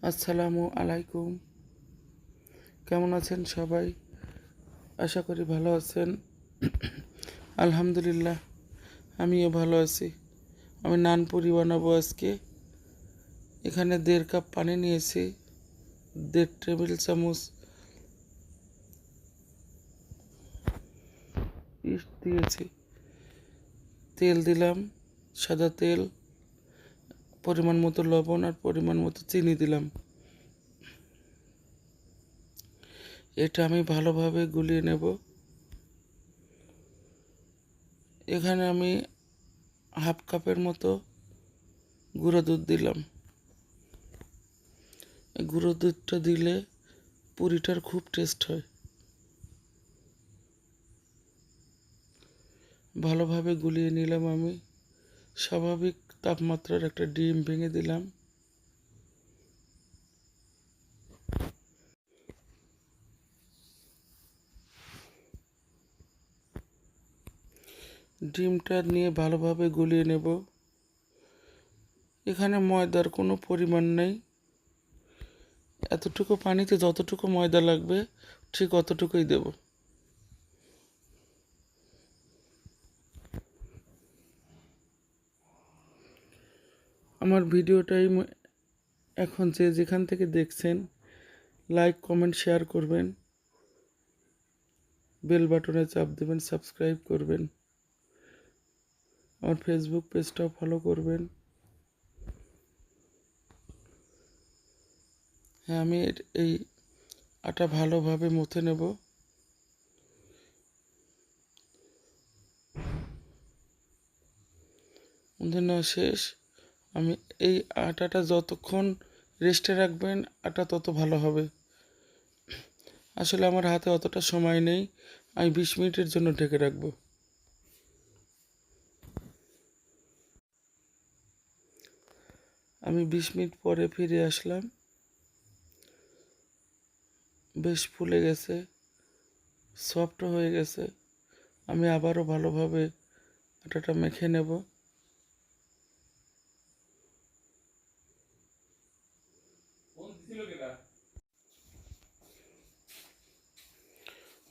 আসসালামু আলাইকুম। কেমন আছেন সবাই? আশা করি ভালো আছেন। আলহামদুলিল্লাহ, আমিও ভালো আছি। আমি নান পুরি বানাবো আজকে। এখানে 1.5 কাপ পানি নিয়েছি, 1.5 টেবিল চামচ ইস্ট দিয়েছি, তেল দিলাম, সাদা তেল, পরিমাণ মতো লবণ আর পরিমাণ মতো চিনি দিলাম। এটা আমি ভালোভাবে গুলিয়ে নেব। এখানে আমি 1/2 কাপের মতো গুঁড়ো দুধ দিলাম। গুঁড়ো দুধটা দিলে পুরিটার খুব টেস্ট হয়। ভালোভাবে গুলিয়ে নিলাম আমি। স্বাভাবিক তাপমাত্রার একটা ডিম ভেঙে দিলাম। ডিমটা নিয়ে ভালোভাবে গুলিয়ে নেব। এখানে ময়দার কোনো পরিমাণ নেই। এতটুকু পানিতে যতটুকু ময়দা লাগবে ঠিক অতটুকুই দেব। আমার ভিডিওটাই এখন যেখান থেকে দেখছেন লাইক, কমেন্ট, শেয়ার করবেন, বেল বাটনে চাপ দেবেন, সাবস্ক্রাইব করবেন, আমার ফেসবুক পেজটাও ফলো করবেন। হ্যাঁ, আমি এই আটা ভালোভাবে মথে নেব। মথে নেওয়া শেষ। আমি এই আটাটা যতক্ষণ রেস্টে রাখবেন আটা তত ভালো হবে। আসলে আমার হাতে অতটা সময় নেই, আমি 20 মিনিটের জন্য ঢেকে রাখবো। আমি 20 মিনিট পরে ফিরে আসলাম। বেশ ফুলে গেছে, সফট হয়ে গেছে। আমি আবারও ভালোভাবে আটাটা মেখে নেব।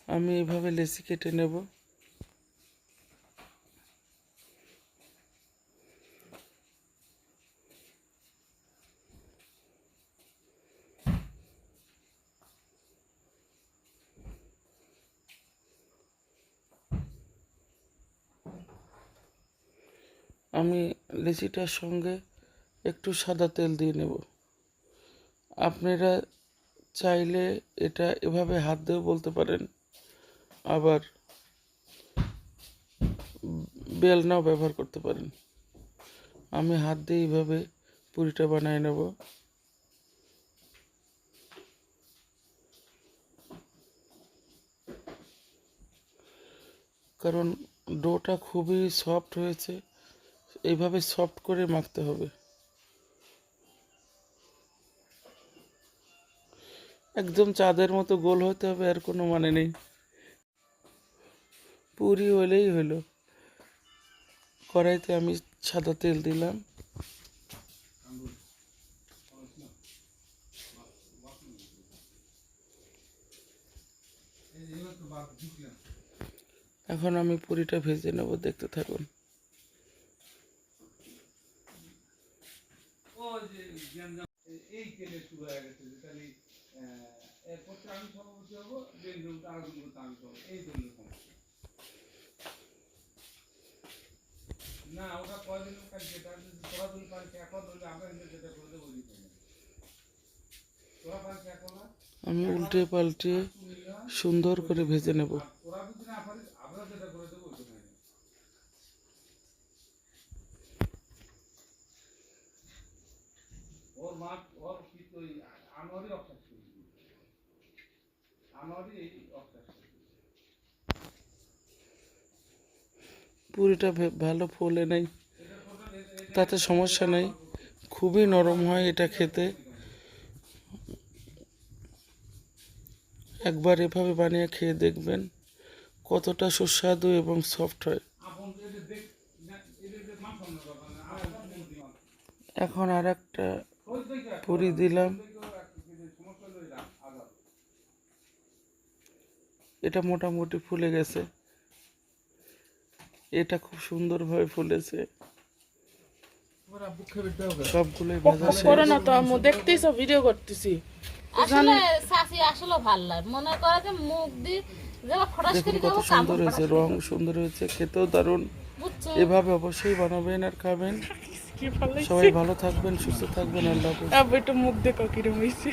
আমি এভাবে লেচি কেটে নেব। আমি লেচিটার সঙ্গে একটু সাদা তেল দিয়ে নেব। আপনারা চাইলে এটা এভাবে হাত দিয়েও বলতে পারেন, আবার বেলনাও ব্যবহার করতে পারেন। আমি হাত দিয়ে এইভাবে পুরিটা বানিয়ে নেব। কারণ ডোটা খুবই সফট হয়েছে, এইভাবে সফট করে মাখতে হবে। একদম চাঁদের মতো গোল হতে হবে, আর কোনো মানে নেই। পুরি হলেই হলো। কড়াইতে আমি সাদা তেল দিলাম। এখন আমি পুরিটা ভেজে নেব, দেখতে থাকুন। আমি উল্টে পাল্টে সুন্দর করে ভেজে নেব। পুরিটা ভালো ফোলে নাই, তাতে সমস্যা নেই, খুবই নরম হয় এটা খেতে। একবার এভাবে বানিয়ে খেয়ে দেখবেন কতটা সুস্বাদু এবং সফট হয়। এখন আর একটা পুরি দিলাম। এটা মোটামুটি ফুলে গেছে, এটা খুব সুন্দরভাবে ফুলেছে। সবগুলোই ভাজা শেষ। করে না তো আম্মু, দেখতেইছো ভিডিও করতেছি। আসলে চাচি আসলে ভাল লাগে, মনে করে যে মুখ দিয়ে যেবা ফটাস দেখুন করে কত দেবো সুন্দর হয়েছে, রং সুন্দর হয়েছে, খেতেও দারুণ। বুঝছো। এভাবে অবশ্যই বানাবেন আর খাবেন। কি ভালো সবাই ভালো থাকবেন, সুস্থ থাকবেন, আল্লাহ হাফেজ। আব্বু একটু মুখ দেখো কিরম হয়েছে।